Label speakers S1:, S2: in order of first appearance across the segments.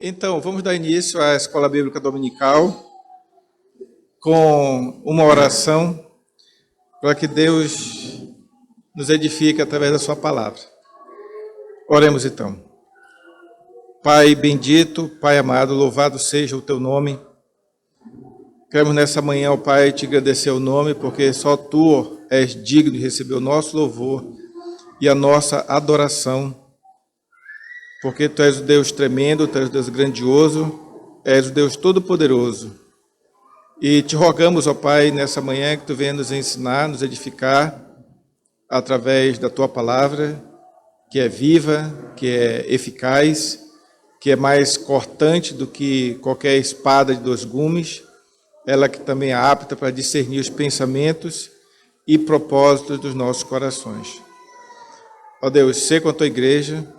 S1: Então, vamos dar início à Escola Bíblica Dominical com uma oração para que Deus nos edifique através da sua palavra. Oremos então. Pai bendito, Pai amado, louvado seja o teu nome. Queremos nessa manhã, ó Pai, te agradecer o nome, porque só tu és digno de receber o nosso louvor e a nossa adoração. Porque tu és o Deus tremendo, tu és o Deus grandioso, és o Deus todo-poderoso. E te rogamos, ó Pai, nessa manhã que tu venha nos ensinar, nos edificar, através da tua palavra, que é viva, que é eficaz, que é mais cortante do que qualquer espada de dois gumes, ela que também é apta para discernir os pensamentos e propósitos dos nossos corações. Ó Deus, sê com a tua igreja,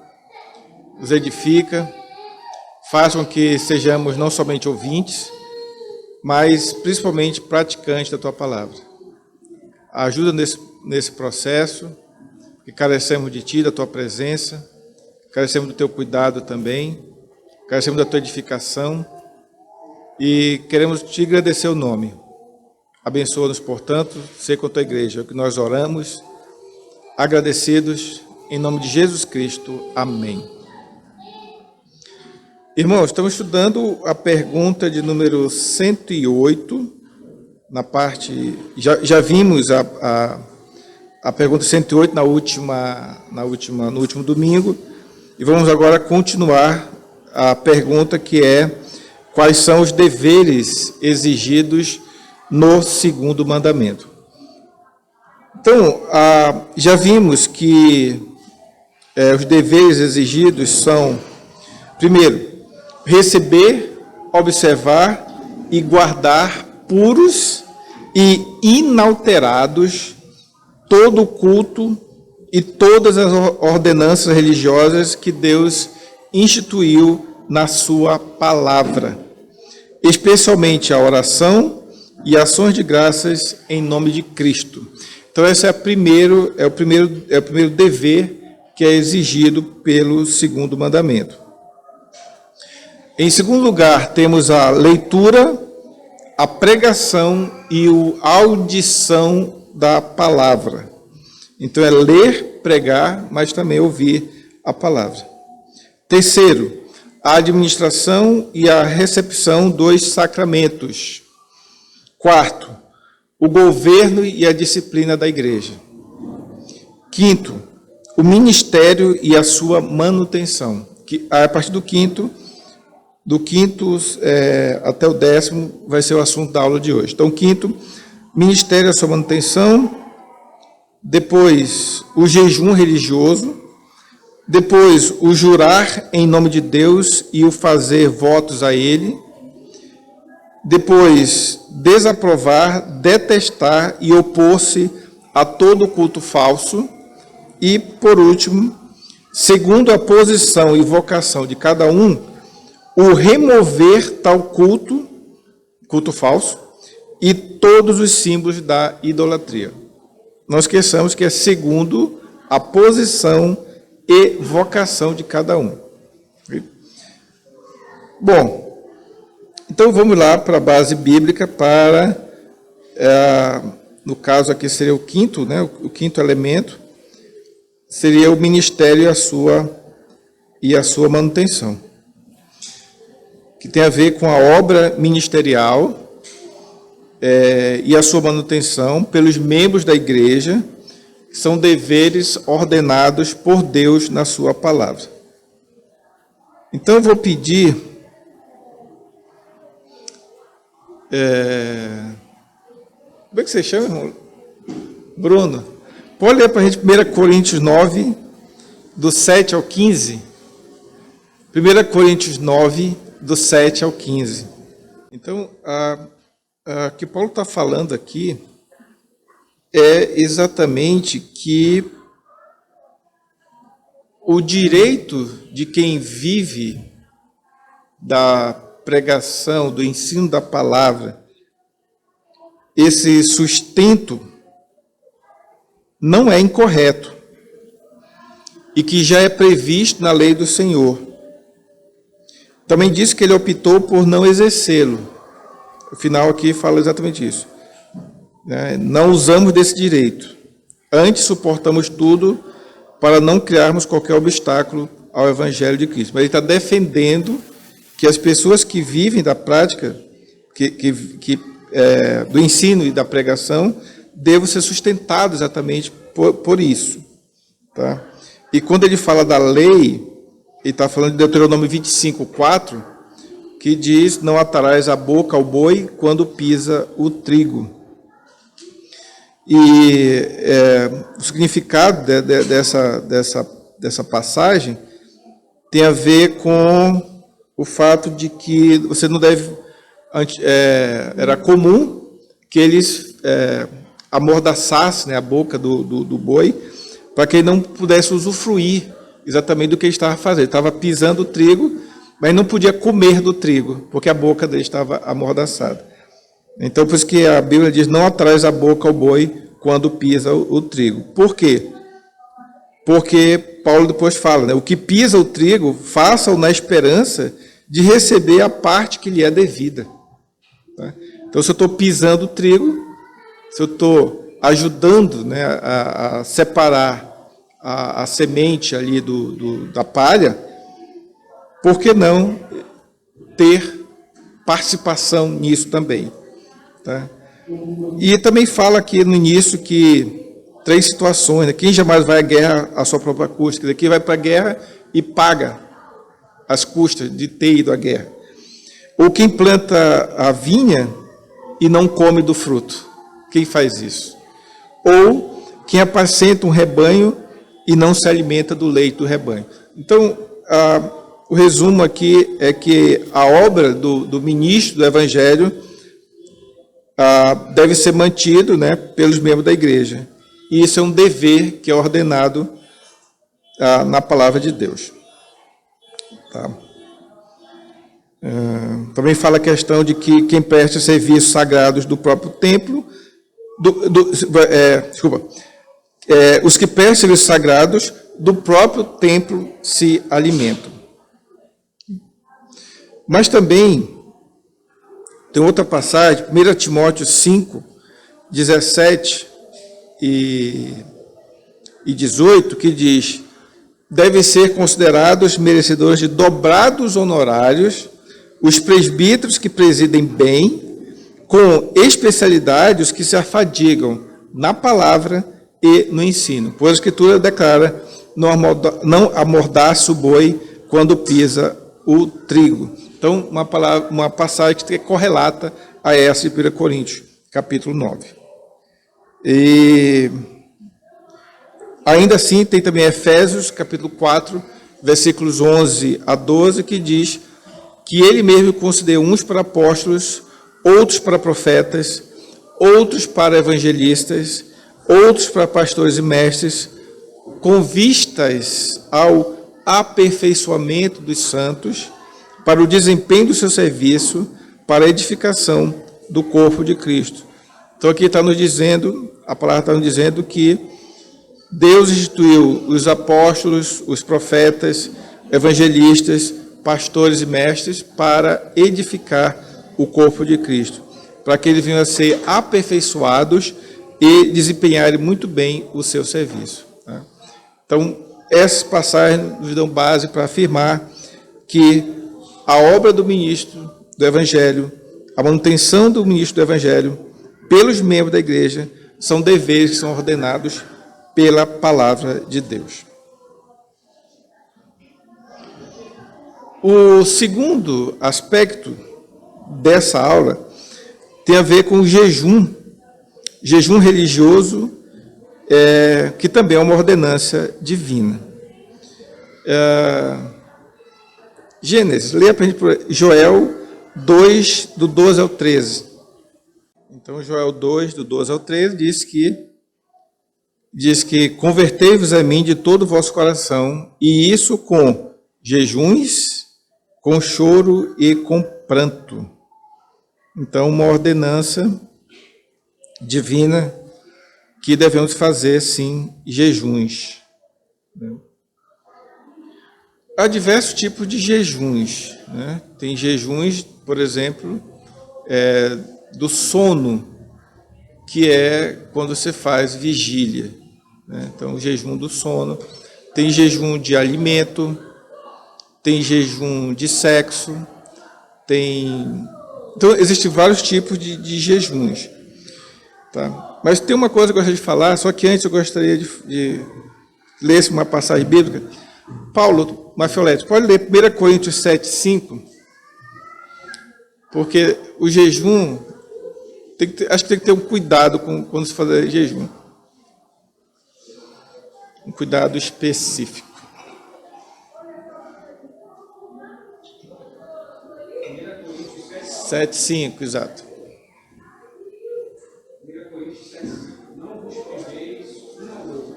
S1: nos edifica, faz com que sejamos não somente ouvintes, mas principalmente praticantes da tua palavra. Ajuda nesse processo, que carecemos de ti, da tua presença, carecemos do teu cuidado também, carecemos da tua edificação e queremos te agradecer o nome. Abençoa-nos, portanto, ser com a tua igreja, é o que nós oramos, agradecidos, em nome de Jesus Cristo. Amém. Irmãos, estamos estudando a pergunta de número 108, na parte... Já vimos a pergunta 108 no último domingo, e vamos agora continuar a pergunta que é: quais são os deveres exigidos no segundo mandamento? Então, já vimos que os deveres exigidos são, primeiro, receber, observar e guardar puros e inalterados todo o culto e todas as ordenanças religiosas que Deus instituiu na sua palavra, especialmente a oração e ações de graças em nome de Cristo. Então, esse é o primeiro dever que é exigido pelo segundo mandamento. Em segundo lugar, temos a leitura, a pregação e a audição da palavra. Então, é ler, pregar, mas também ouvir a palavra. Terceiro, a administração e a recepção dos sacramentos. Quarto, o governo e a disciplina da igreja. Quinto, o ministério e a sua manutenção. A partir do quinto até o 10º vai ser o assunto da aula de hoje. Então, quinto, ministério e a sua manutenção. Depois, o jejum religioso. Depois, o jurar em nome de Deus e o fazer votos a ele. Depois, desaprovar, detestar e opor-se a todo culto falso. E, por último, segundo a posição e vocação de cada um, o remover tal culto falso, e todos os símbolos da idolatria. Não esqueçamos que é segundo a posição e vocação de cada um. Bom, então vamos lá para a base bíblica para, no caso aqui seria o quinto, né? O quinto elemento seria o ministério e a sua manutenção, que tem a ver com a obra ministerial e a sua manutenção pelos membros da igreja, que são deveres ordenados por Deus na sua palavra. Então, eu vou pedir... Como é que você chama, irmão? Bruno. Pode ler para a gente 1 Coríntios 9, do 7 ao 15? 1 Coríntios 9, do 7 ao 15. Então, o que Paulo está falando aqui é exatamente que o direito de quem vive da pregação, do ensino da palavra, esse sustento não é incorreto e que já é previsto na lei do Senhor. Também diz que ele optou por não exercê-lo. O final aqui fala exatamente isso. Não usamos desse direito. Antes suportamos tudo para não criarmos qualquer obstáculo ao Evangelho de Cristo. Mas ele está defendendo que as pessoas que vivem da prática, do ensino e da pregação, devam ser sustentados exatamente por isso. Tá? E quando ele fala da lei, ele está falando de Deuteronômio 25:4, que diz: não atarás a boca ao boi quando pisa o trigo. E o significado dessa passagem tem a ver com o fato de que você não deve... era comum que eles amordaçassem, né, a boca do boi, para que ele não pudesse usufruir exatamente do que ele estava fazendo. Ele estava pisando o trigo, mas não podia comer do trigo, porque a boca dele estava amordaçada. Então, por isso que a Bíblia diz: não atrás a boca ao boi quando pisa o trigo. Por quê? Porque Paulo depois fala, né, o que pisa o trigo, faça-o na esperança de receber a parte que lhe é devida. Tá? Então, se eu estou pisando o trigo, se eu estou ajudando, né, a separar a semente ali da palha, por que não ter participação nisso também? Tá? E também fala aqui no início que 3 situações, né? Quem jamais vai à guerra à sua própria custa? Quer dizer, quem vai para a guerra e paga as custas de ter ido à guerra. Ou quem planta a vinha e não come do fruto. Quem faz isso? Ou quem apacenta um rebanho e não se alimenta do leite do rebanho. Então, o resumo aqui é que a obra do ministro do Evangelho deve ser mantido, né, pelos membros da igreja. E isso é um dever que é ordenado na palavra de Deus. Tá? Também fala a questão de que quem presta serviços sagrados do próprio templo, os que prestam serviços sagrados do próprio templo se alimentam. Mas também tem outra passagem, 1 Timóteo 5, 17 e 18, que diz: devem ser considerados merecedores de dobrados honorários os presbíteros que presidem bem, com especialidade os que se afadigam na palavra e no ensino. Pois a Escritura declara: não amordaça o boi quando pisa o trigo. Então, uma passagem que correlata a essa de 1 Coríntios, capítulo 9. E ainda assim, tem também Efésios, capítulo 4, versículos 11 a 12, que diz que ele mesmo concedeu uns para apóstolos, outros para profetas, outros para evangelistas, outros para pastores e mestres, com vistas ao aperfeiçoamento dos santos, para o desempenho do seu serviço, para a edificação do corpo de Cristo. Então aqui está nos dizendo, a palavra está nos dizendo que Deus instituiu os apóstolos, os profetas, evangelistas, pastores e mestres para edificar o corpo de Cristo, para que eles venham a ser aperfeiçoados e desempenharem muito bem o seu serviço. Tá? Então, essas passagens nos dão base para afirmar que a obra do ministro do Evangelho, a manutenção do ministro do Evangelho pelos membros da igreja são deveres que são ordenados pela palavra de Deus. O segundo aspecto dessa aula tem a ver com o jejum religioso, que também é uma ordenança divina. Gênesis, leia para a gente Joel 2, do 12 ao 13. Então, Joel 2, do 12 ao 13, diz que convertei-vos a mim de todo o vosso coração, e isso com jejuns, com choro e com pranto. Então, uma ordenança divina que devemos fazer, sim, jejuns. há diversos tipos de jejuns, né? Tem jejuns, por exemplo, do sono, que é quando você faz vigília, né? Então, o jejum do sono. Tem jejum de alimento, tem jejum de sexo, Então, existem vários tipos de jejuns. Tá? Mas tem uma coisa que eu gostaria de falar, só que antes eu gostaria de ler uma passagem bíblica. Paulo Mafioletti, pode ler 1 Coríntios 7:5, porque o jejum, acho que tem que ter um cuidado quando se faz jejum. Um cuidado específico. 7:5, exato.
S2: Não vos priveis um ao outro,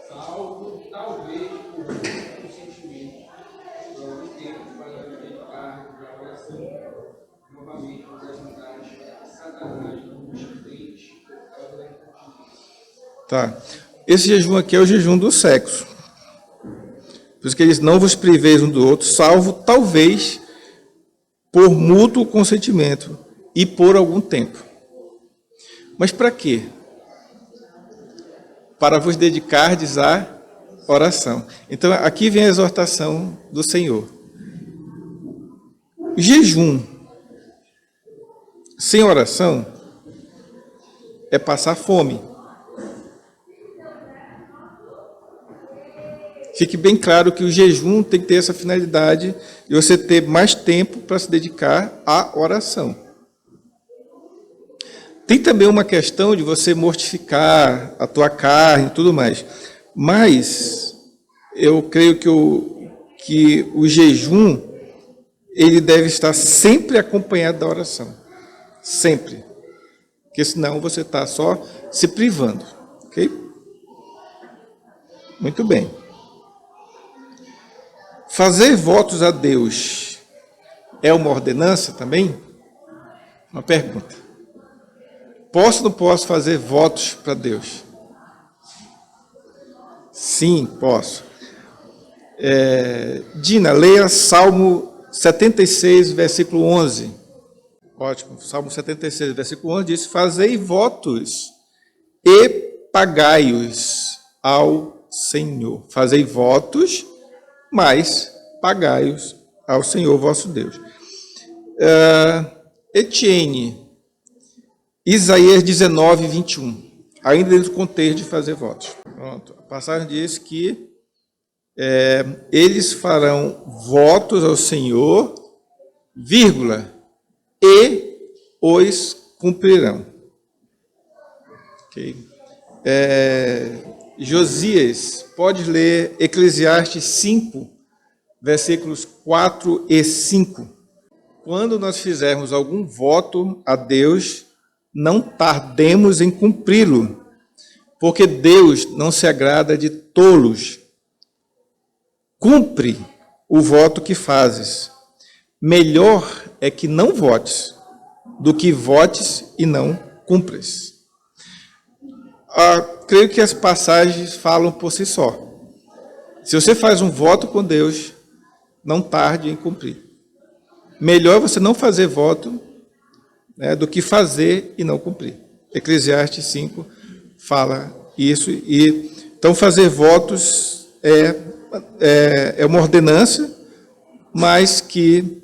S2: salvo talvez por consentimento, por algum tempo para dedicar a oração, novamente por vontade, Satanás não nos prende.
S1: Tá. Esse jejum aqui é o jejum do sexo. Por isso que ele diz, não vos priveis um do outro, salvo talvez por mútuo consentimento e por algum tempo. Mas para quê? Para vos dedicardes à oração. Então, aqui vem a exortação do Senhor. Jejum sem oração é passar fome. Fique bem claro que o jejum tem que ter essa finalidade de você ter mais tempo para se dedicar à oração. Tem também uma questão de você mortificar a tua carne e tudo mais. Mas eu creio que o jejum ele deve estar sempre acompanhado da oração. Sempre. Porque senão você está só se privando. Ok? Muito bem. Fazer votos a Deus é uma ordenança também? Uma pergunta. Posso ou não posso fazer votos para Deus? Sim, posso. Dina, leia Salmo 76, versículo 11. Ótimo. Salmo 76, versículo 11 diz, fazei votos e pagai-os ao Senhor. Fazei votos, mas pagai-os ao Senhor vosso Deus. Etienne, Isaías 19, 21. Ainda dentro do contexto de fazer votos. Pronto. A passagem diz que eles farão votos ao Senhor, vírgula, e os cumprirão. Ok? Josias, pode ler Eclesiastes 5, versículos 4 e 5. Quando nós fizermos algum voto a Deus, não tardemos em cumpri-lo, porque Deus não se agrada de tolos. Cumpre o voto que fazes. Melhor é que não votes, do que votes e não cumpres. Creio que as passagens falam por si só. Se você faz um voto com Deus, não tarde em cumprir. Melhor você não fazer voto, né, do que fazer e não cumprir. Eclesiastes 5 fala isso. Então, fazer votos é uma ordenança, mas que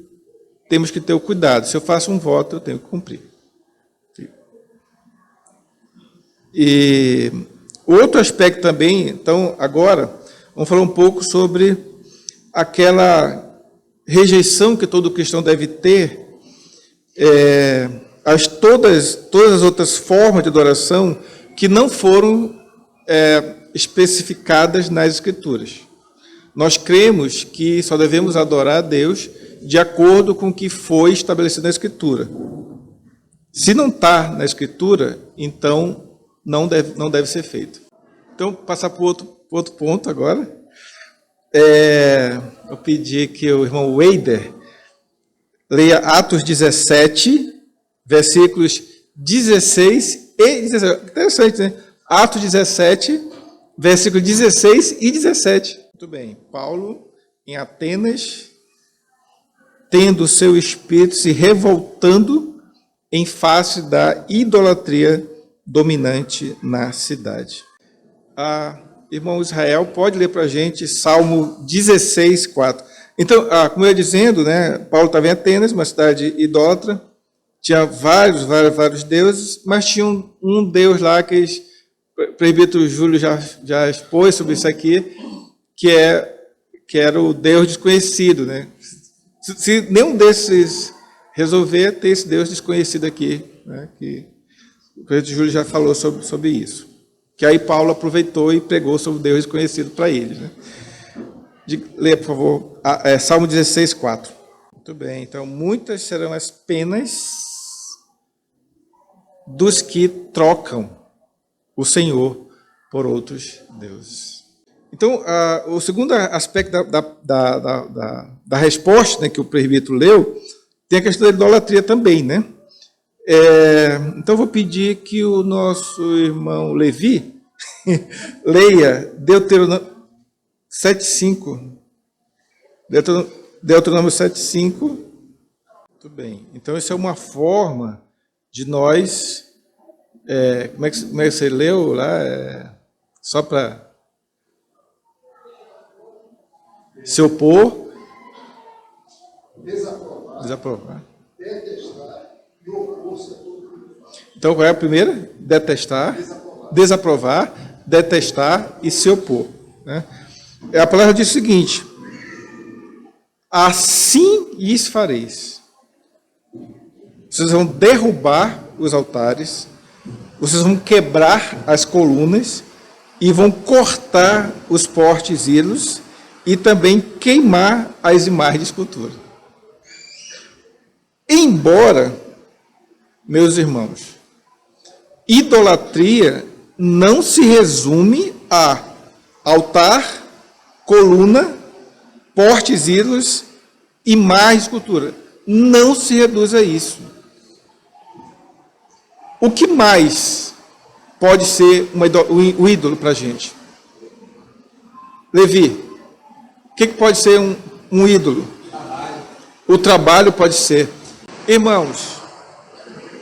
S1: temos que ter o cuidado. Se eu faço um voto, eu tenho que cumprir. E outro aspecto também, então, agora, vamos falar um pouco sobre aquela rejeição que todo cristão deve ter todas as outras formas de adoração que não foram especificadas nas Escrituras. Nós cremos que só devemos adorar a Deus de acordo com o que foi estabelecido na Escritura. Se não está na Escritura, então não deve ser feito. Então, passar para outro ponto agora. Eu pedi que o irmão Weider leia Atos 17, versículos 16 e 17. Interessante, né? Atos 17, versículos 16 e 17. Muito bem. Paulo, em Atenas, tendo o seu espírito se revoltando em face da idolatria dominante na cidade. Irmão Israel, pode ler para a gente Salmo 16, 4. Então, como eu ia dizendo, né, Paulo estava em Atenas, uma cidade idólatra, tinha vários deuses, mas tinha um deus lá que o presbítero Júlio já expôs sobre isso aqui, que era o Deus desconhecido, né? Se nenhum desses resolver, ter esse Deus desconhecido aqui, né? Que o presbítero Júlio já falou sobre isso. Que aí Paulo aproveitou e pregou sobre o Deus desconhecido para eles, né? Leia, por favor, Salmo 16, 4. Muito bem, então, muitas serão as penas dos que trocam o Senhor por outros deuses. Então, o segundo aspecto da resposta, né, que o presbítero leu, tem a questão da idolatria também, né? Então, vou pedir que o nosso irmão Levi leia Deuteronômio 7,5. Deuteronômio 7,5. Muito bem. Então, isso é uma forma de nós... como é que você leu lá? Só para se opor, desaprovar, detestar e opor-se a tudo. Então, qual é a primeira? Detestar, desaprovar, detestar e se opor, né? A palavra diz o seguinte: assim lhes fareis. Vocês vão derrubar os altares, vocês vão quebrar as colunas e vão cortar os postes ídolos e também queimar as imagens de escultura. Embora, meus irmãos, idolatria não se resume a altar, coluna, postes ídolos, imagem de escultura. Não se reduz a isso. O que mais pode ser um ídolo para a gente? Levi, o que pode ser um ídolo? O trabalho pode ser. Irmãos,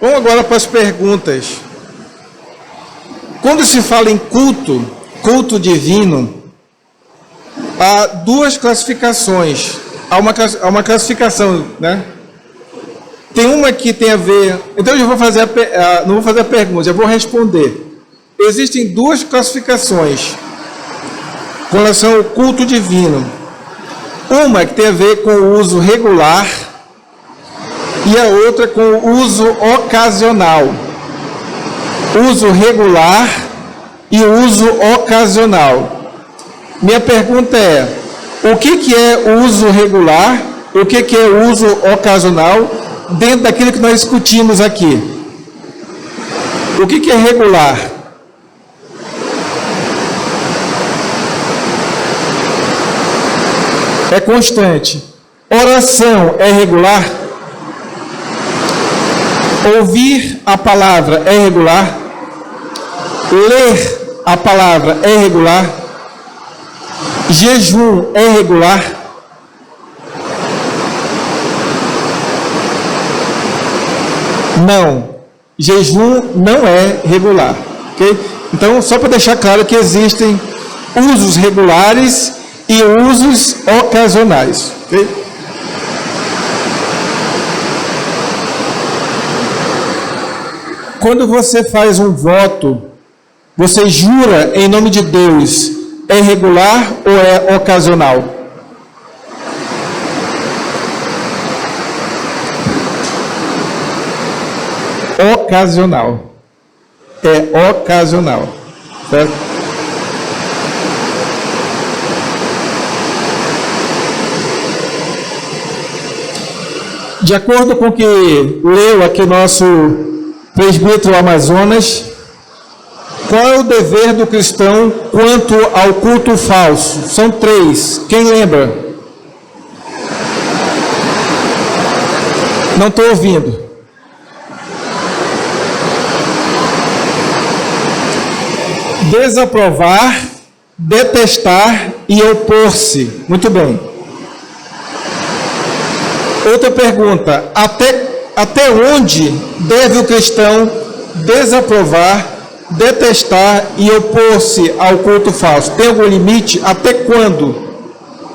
S1: vamos agora para as perguntas. Quando se fala em culto divino, há duas classificações. Há uma classificação, né? Tem uma que tem a ver... Então, eu vou fazer não vou fazer a pergunta, eu vou responder. Existem duas classificações com relação ao culto divino. Uma que tem a ver com o uso regular e a outra com o uso ocasional. Uso regular e uso ocasional. Minha pergunta é: o que é o uso regular? O que é o uso ocasional dentro daquilo que nós discutimos aqui? O que é regular? É constante. Oração é regular? Ouvir a palavra é regular? Ler a palavra é regular? Jejum é regular? Não. Jejum não é regular. Okay? Então, só para deixar claro que existem usos regulares e usos ocasionais. Okay? Quando você faz um voto, você jura em nome de Deus, é regular ou é ocasional? Ocasional. É ocasional. Certo? De acordo com o que leu aqui o nosso presbítero Amazonas, qual é o dever do cristão quanto ao culto falso? São 3. Quem lembra? Não estou ouvindo. Desaprovar, detestar e opor-se. Muito bem. Outra pergunta: até onde deve o cristão desaprovar, detestar e opor-se ao culto falso? Tem algum limite? Até quando?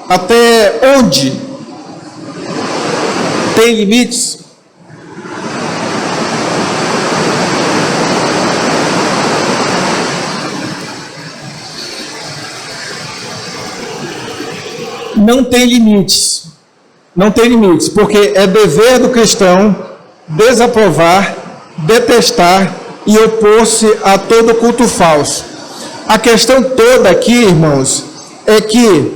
S1: Até onde? Tem limites? Não tem limites. Não tem limites, porque é dever do cristão desaprovar, detestar e opor-se a todo culto falso. A questão toda aqui, irmãos, é que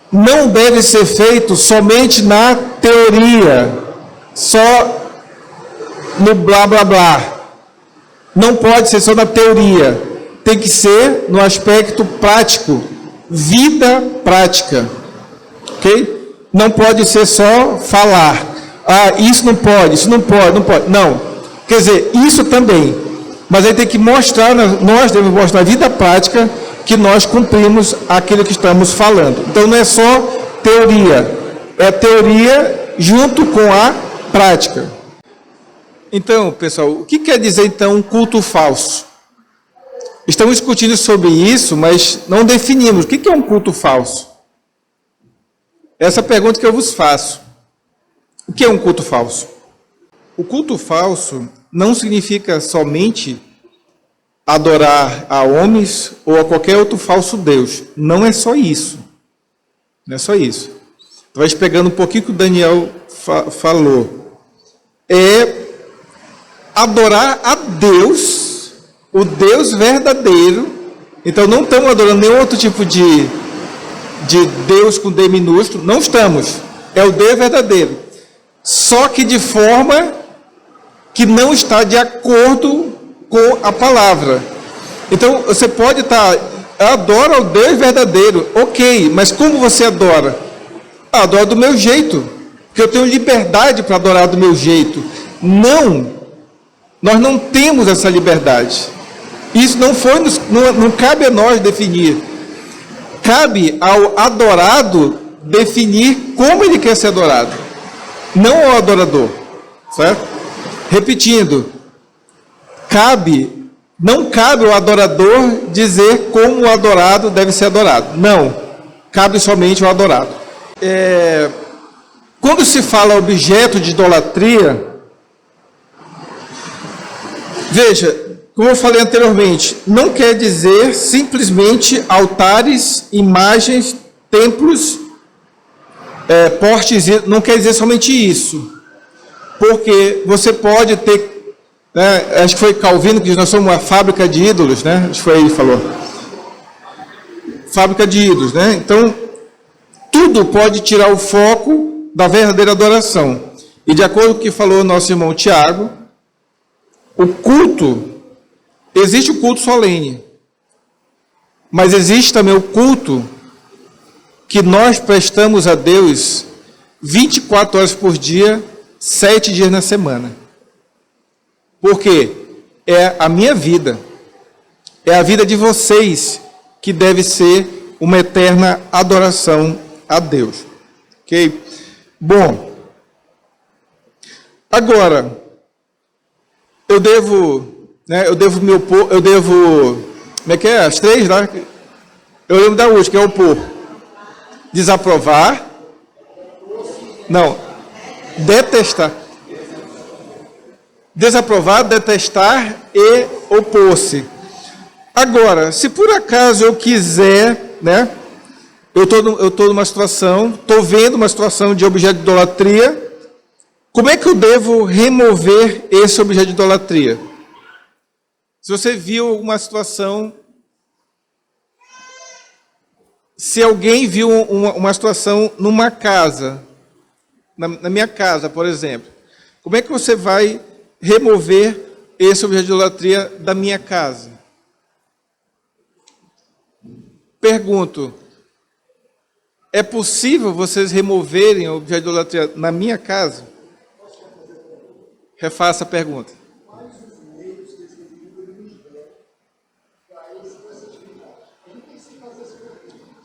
S1: não deve ser feito somente na teoria, só no blá blá blá. Não pode ser só na teoria, tem que ser no aspecto prático, vida prática, ok? Não pode ser só falar, isso não pode, isso não pode, não pode. Não, quer dizer, isso também, mas aí tem que mostrar, nós devemos mostrar na vida prática que nós cumprimos aquilo que estamos falando. Então não é só teoria, é teoria junto com a prática. Então, pessoal, o que quer dizer então um culto falso? Estamos discutindo sobre isso, mas não definimos. O que é um culto falso? Essa pergunta que eu vos faço. O que é um culto falso? O culto falso não significa somente adorar a homens ou a qualquer outro falso Deus. Não é só isso. Não é só isso. Então, vai pegando um pouquinho que o Daniel falou. É adorar a Deus, o Deus verdadeiro. Então, não estamos adorando nenhum outro tipo de Deus com D minúsculo, não estamos, é o Deus verdadeiro, só que de forma que não está de acordo com a palavra. Então você pode adora o Deus verdadeiro, ok, mas como você adora? Adora do meu jeito, porque eu tenho liberdade para adorar do meu jeito. Não, nós não temos essa liberdade, isso não cabe a nós definir. Cabe ao adorado definir como ele quer ser adorado, não ao adorador, certo? Repetindo, não cabe ao adorador dizer como o adorado deve ser adorado, não, cabe somente ao adorado. Quando se fala objeto de idolatria, veja, como eu falei anteriormente, não quer dizer simplesmente altares, imagens, templos, postes, não quer dizer somente isso. Porque você pode ter, né, acho que foi Calvino que diz, nós somos uma fábrica de ídolos, né? Acho que foi ele que falou. Fábrica de ídolos, né? Então, tudo pode tirar o foco da verdadeira adoração. E de acordo com o que falou nosso irmão Tiago, o culto, existe o culto solene, mas existe também o culto que nós prestamos a Deus 24 horas por dia, 7 dias na semana. Porque é a minha vida, é a vida de vocês que deve ser uma eterna adoração a Deus. Ok? Bom, agora, eu devo me opor, como é que é? As três, né? Eu lembro da última, que é opor. Desaprovar. Não. Detestar. Desaprovar, detestar e opor-se. Agora, se por acaso eu quiser, né? Eu estou numa situação, estou vendo uma situação de objeto de idolatria. Como é que eu devo remover esse objeto de idolatria? Se você viu uma situação, se alguém viu uma situação numa casa, na minha casa, por exemplo, como é que você vai remover esse objeto de idolatria da minha casa? Pergunto, é possível vocês removerem o objeto de idolatria na minha casa? Refaça a pergunta.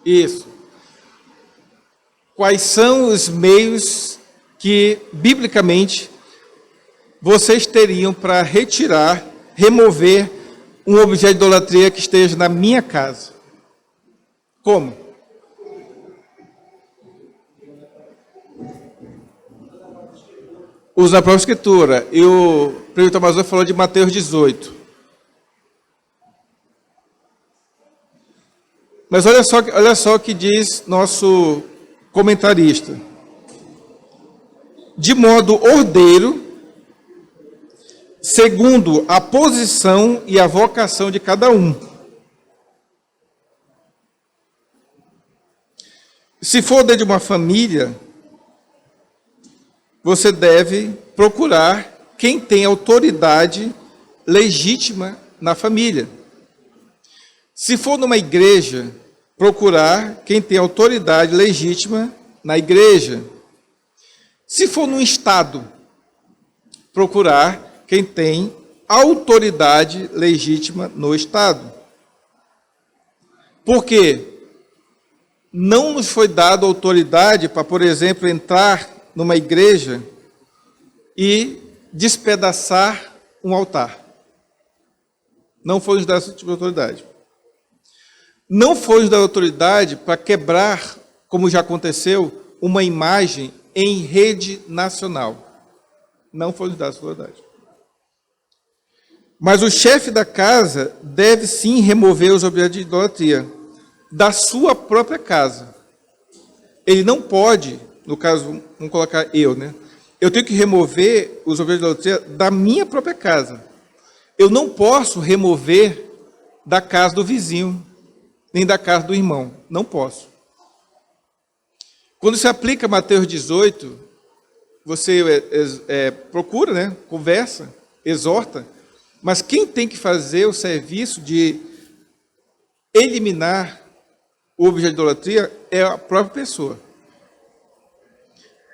S1: Isso. Quais são os meios que, biblicamente, vocês teriam para remover um objeto de idolatria que esteja na minha casa? Como? Usa a própria Escritura. E o prefeito Amazon falou de Mateus 18. Mas olha só o que diz nosso comentarista. De modo ordeiro, segundo a posição e a vocação de cada um. Se for dentro de uma família, você deve procurar quem tem autoridade legítima na família. Se for numa igreja, procurar quem tem autoridade legítima na igreja. Se for num estado, procurar quem tem autoridade legítima no estado. Por quê? Não nos foi dada autoridade para, por exemplo, entrar numa igreja e despedaçar um altar. Não foi nos dada esse tipo de autoridade. Não foi nos dada autoridade para quebrar, como já aconteceu, uma imagem em rede nacional. Não foi nos dada essa autoridade. Mas o chefe da casa deve sim remover os objetos de idolatria da sua própria casa. Ele não pode, no caso, vamos colocar eu, né? Eu tenho que remover os objetos de idolatria da minha própria casa. Eu não posso remover da casa do vizinho, nem da casa do irmão. Não posso. Quando se aplica Mateus 18, você procura, né? Conversa, exorta, mas quem tem que fazer o serviço de eliminar o objeto de idolatria é a própria pessoa.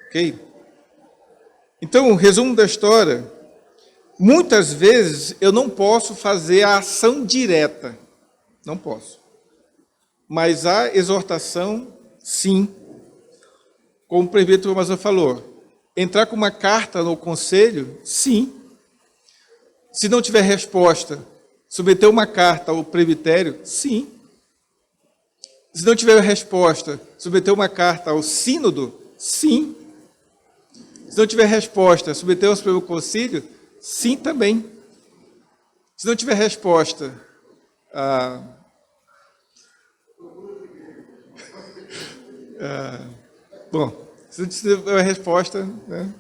S1: Ok? Então, resumo da história. Muitas vezes eu não posso fazer a ação direta. Não posso. Mas a exortação, sim. Como o prefeito Amazon falou. Entrar com uma carta no conselho, sim. Se não tiver resposta, submeter uma carta ao presbitério, sim. Se não tiver resposta, submeter uma carta ao sínodo, sim. Se não tiver resposta, submeter ao Supremo Concílio, sim também. Se não tiver resposta, se não tiver resposta, né,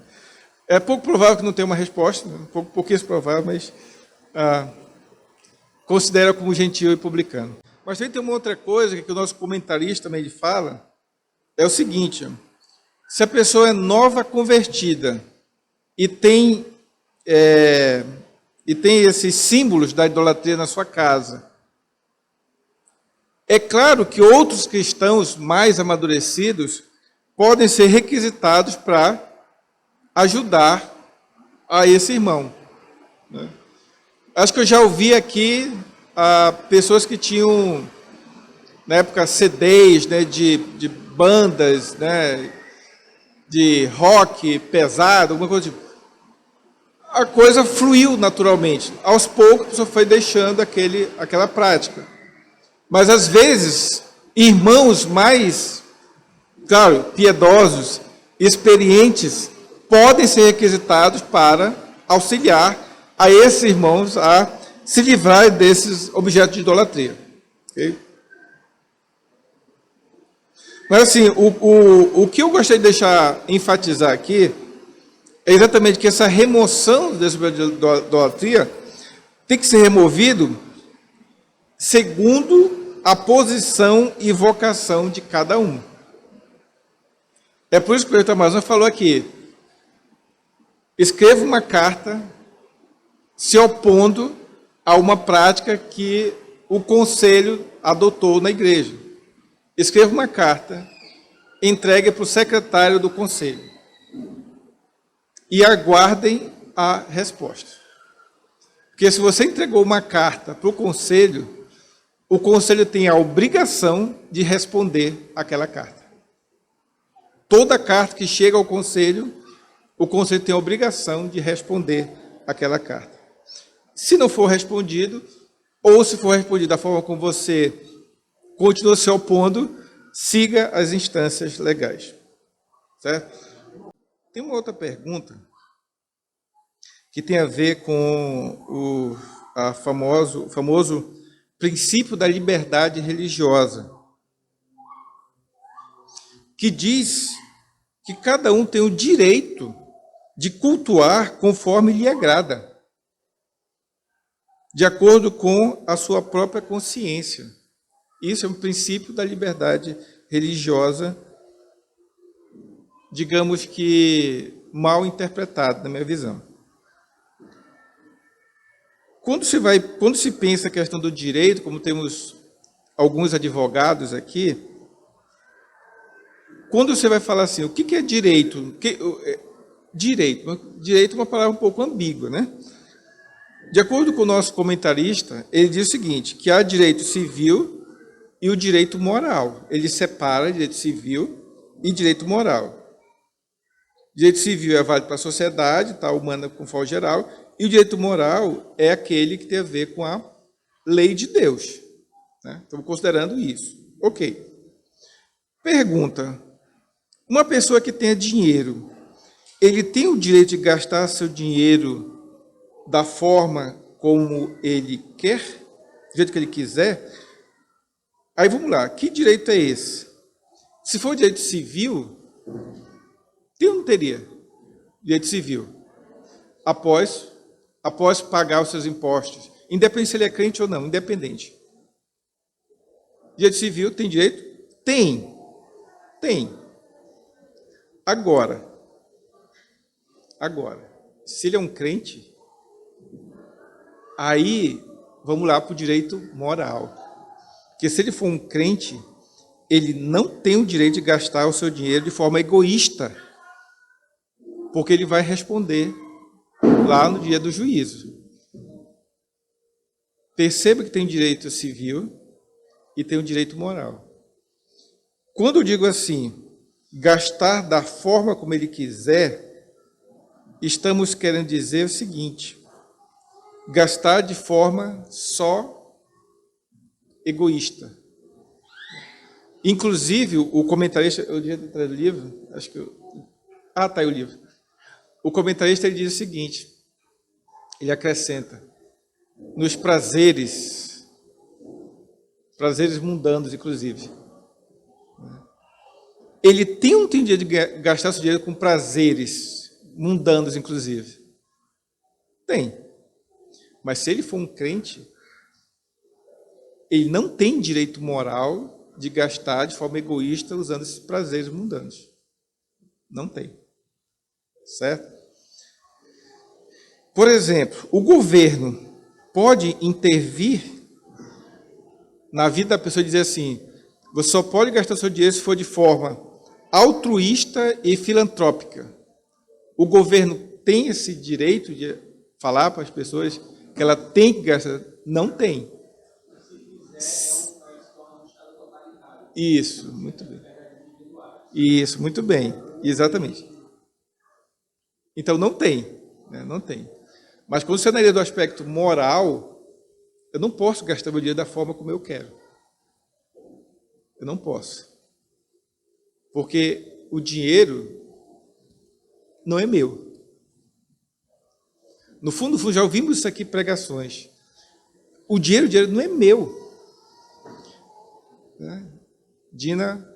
S1: é pouco provável que não tenha uma resposta, né, pouquíssimo provável, mas considera como gentil e publicano. Mas também tem uma outra coisa que o nosso comentarista também fala, é o seguinte: se a pessoa é nova convertida e tem esses símbolos da idolatria na sua casa, é claro que outros cristãos mais amadurecidos podem ser requisitados para ajudar a esse irmão, né? Acho que eu já ouvi aqui pessoas que tinham, na época, CDs, né, de bandas, né, de rock pesado, alguma coisa tipo. A coisa fluiu naturalmente. Aos poucos, a pessoa foi deixando aquela prática. Mas, às vezes, irmãos mais, claro, piedosos, experientes, podem ser requisitados para auxiliar a esses irmãos a se livrar desses objetos de idolatria. Okay? Mas, assim, o que eu gostaria de enfatizar aqui é exatamente que essa remoção desse objeto de idolatria tem que ser removido segundo a posição e vocação de cada um. É por isso que o prefeito Amazon falou aqui: escreva uma carta se opondo a uma prática que o conselho adotou na igreja. Escreva uma carta, entregue para o secretário do conselho e aguardem a resposta. Porque se você entregou uma carta para o conselho tem a obrigação de responder aquela carta. Toda carta que chega ao conselho o conselho tem a obrigação de responder aquela carta. Se não for respondido, ou se for respondido da forma como você continua se opondo, siga as instâncias legais. Certo? Tem uma outra pergunta que tem a ver com o famoso princípio da liberdade religiosa, que diz que cada um tem o direito de cultuar conforme lhe agrada, de acordo com a sua própria consciência. Isso é um princípio da liberdade religiosa, digamos que mal interpretado, na minha visão. Quando se pensa a questão do direito, como temos alguns advogados aqui, quando você vai falar assim, o que é direito? Direito é uma palavra um pouco ambígua, né? De acordo com o nosso comentarista, ele diz o seguinte, que há direito civil e o direito moral. Ele separa direito civil e direito moral. Direito civil é válido para a sociedade, tá, humana com forma geral, e o direito moral é aquele que tem a ver com a lei de Deus. Né? Estamos considerando isso. Ok. Pergunta. Uma pessoa que tenha dinheiro, ele tem o direito de gastar seu dinheiro da forma como ele quer, do jeito que ele quiser? Aí vamos lá, que direito é esse? Se for direito civil, tem ou não teria direito civil? Após pagar os seus impostos, independente se ele é crente ou não, independente. Direito civil tem direito? Tem. Agora, se ele é um crente, aí vamos lá para o direito moral. Porque se ele for um crente, ele não tem o direito de gastar o seu dinheiro de forma egoísta, porque ele vai responder lá no dia do juízo. Perceba que tem direito civil e tem o direito moral. Quando eu digo assim, gastar da forma como ele quiser, estamos querendo dizer o seguinte, gastar de forma só egoísta. Inclusive, o comentarista, eu devia ter trazido o livro, acho que tá aí o livro. O comentarista ele diz o seguinte, ele acrescenta, nos prazeres mundanos, inclusive. Ele tem ou não tem direito de gastar seu dinheiro com prazeres mundanos, inclusive? Tem. Mas se ele for um crente, ele não tem direito moral de gastar de forma egoísta usando esses prazeres mundanos. Não tem. Certo? Por exemplo, o governo pode intervir na vida da pessoa e dizer assim, você só pode gastar seu dinheiro se for de forma altruísta e filantrópica. O governo tem esse direito de falar para as pessoas que ela tem que gastar? Não tem. Isso, muito bem. Isso, muito bem. Exatamente. Então, não tem. Né? Não tem. Mas quando você analisa do aspecto moral, eu não posso gastar meu dinheiro da forma como eu quero. Eu não posso. Porque o dinheiro não é meu. No fundo, já ouvimos isso aqui em pregações. O dinheiro não é meu. Né? Dina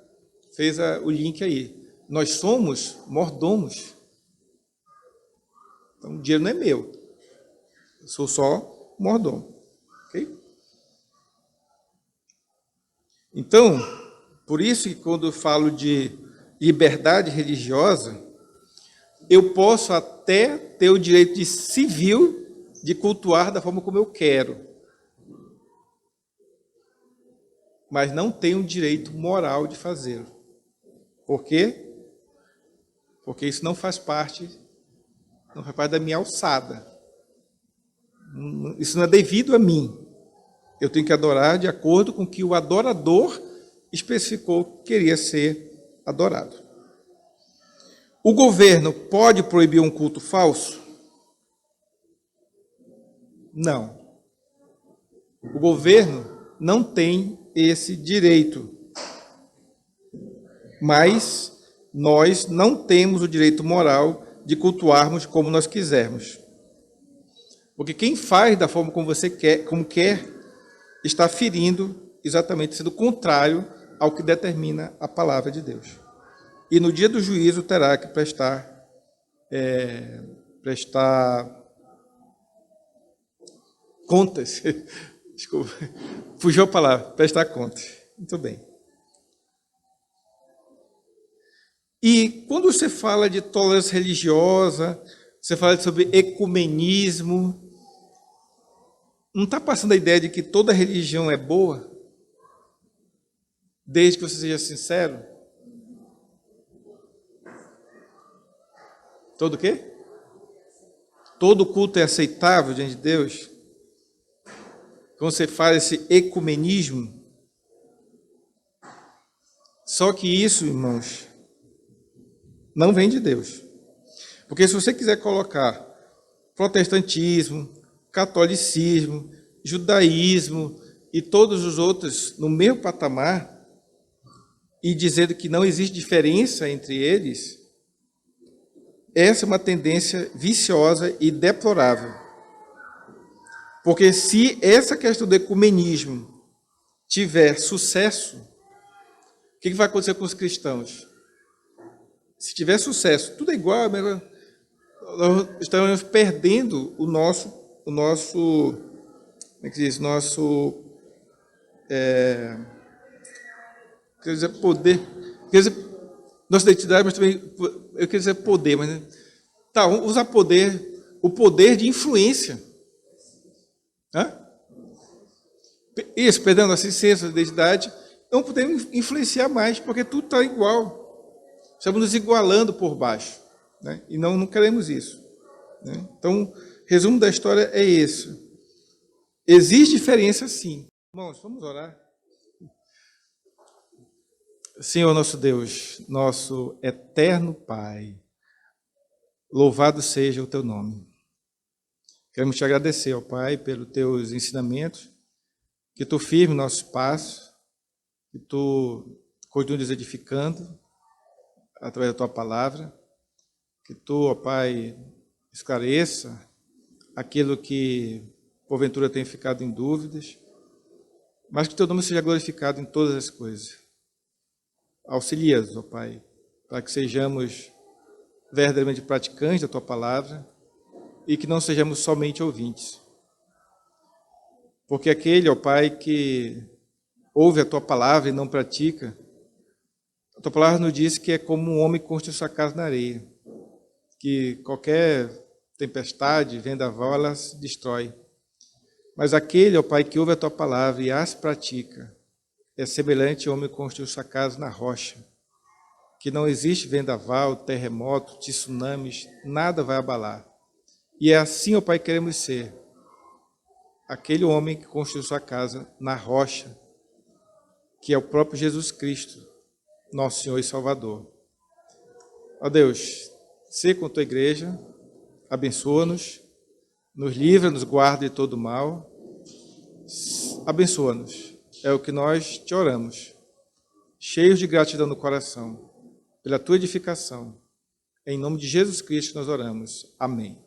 S1: fez o link aí. Nós somos mordomos. Então, o dinheiro não é meu. Eu sou só mordomo. Ok? Então, por isso que quando eu falo de liberdade religiosa, eu posso até ter o direito de civil de cultuar da forma como eu quero. Mas não tenho o direito moral de fazê-lo. Por quê? Porque isso não faz parte da minha alçada. Isso não é devido a mim. Eu tenho que adorar de acordo com o que o adorador especificou que queria ser adorado. O governo pode proibir um culto falso? Não. O governo não tem esse direito. Mas nós não temos o direito moral de cultuarmos como nós quisermos. Porque quem faz da forma como você quer, está ferindo, exatamente sendo contrário ao que determina a palavra de Deus. E no dia do juízo terá que prestar contas. Desculpa, fugiu a palavra, prestar contas. Muito bem. E quando você fala de tolerância religiosa, você fala sobre ecumenismo, não está passando a ideia de que toda religião é boa? Desde que você seja sincero? Todo o quê? Todo culto é aceitável diante de Deus? Quando você faz esse ecumenismo? Só que isso, irmãos, não vem de Deus. Porque se você quiser colocar protestantismo, catolicismo, judaísmo e todos os outros no mesmo patamar e dizendo que não existe diferença entre eles, essa é uma tendência viciosa e deplorável. Porque se essa questão do ecumenismo tiver sucesso, o que vai acontecer com os cristãos? Se tiver sucesso, tudo é igual, nós estamos perdendo o nosso, como é que diz, quer dizer, poder, quer dizer, nossa identidade, mas também, eu quero dizer poder, mas, tá, vamos usar o poder de influência. Isso, perdendo a licença, a identidade, não podemos influenciar mais, porque tudo está igual. Estamos nos igualando por baixo, né? E não queremos isso, né? Então, resumo da história é esse. Existe diferença, sim. Irmãos, vamos orar. Senhor nosso Deus, nosso eterno Pai, louvado seja o teu nome. Queremos te agradecer, ó Pai, pelos teus ensinamentos, que tu firme nossos passos, que tu continues edificando através da tua palavra, que tu, ó Pai, esclareça aquilo que porventura tem ficado em dúvidas, mas que teu nome seja glorificado em todas as coisas. Auxilia-nos, ó Pai, para que sejamos verdadeiramente praticantes da tua palavra e que não sejamos somente ouvintes. Porque aquele, ó Pai, que ouve a tua palavra e não pratica, a tua palavra nos diz que é como um homem que construi sua casa na areia, que qualquer tempestade, vendaval, ela se destrói. Mas aquele, ó Pai, que ouve a tua palavra e as pratica, é semelhante ao homem que construiu sua casa na rocha, que não existe vendaval, terremoto, tsunamis, nada vai abalar. E é assim, ó Pai, que queremos ser. Aquele homem que construiu sua casa na rocha, que é o próprio Jesus Cristo, nosso Senhor e Salvador. Ó Deus, sê com a tua igreja, abençoa-nos, nos livra, nos guarda de todo mal, abençoa-nos. É o que nós te oramos, cheios de gratidão no coração, pela tua edificação. Em nome de Jesus Cristo nós oramos. Amém.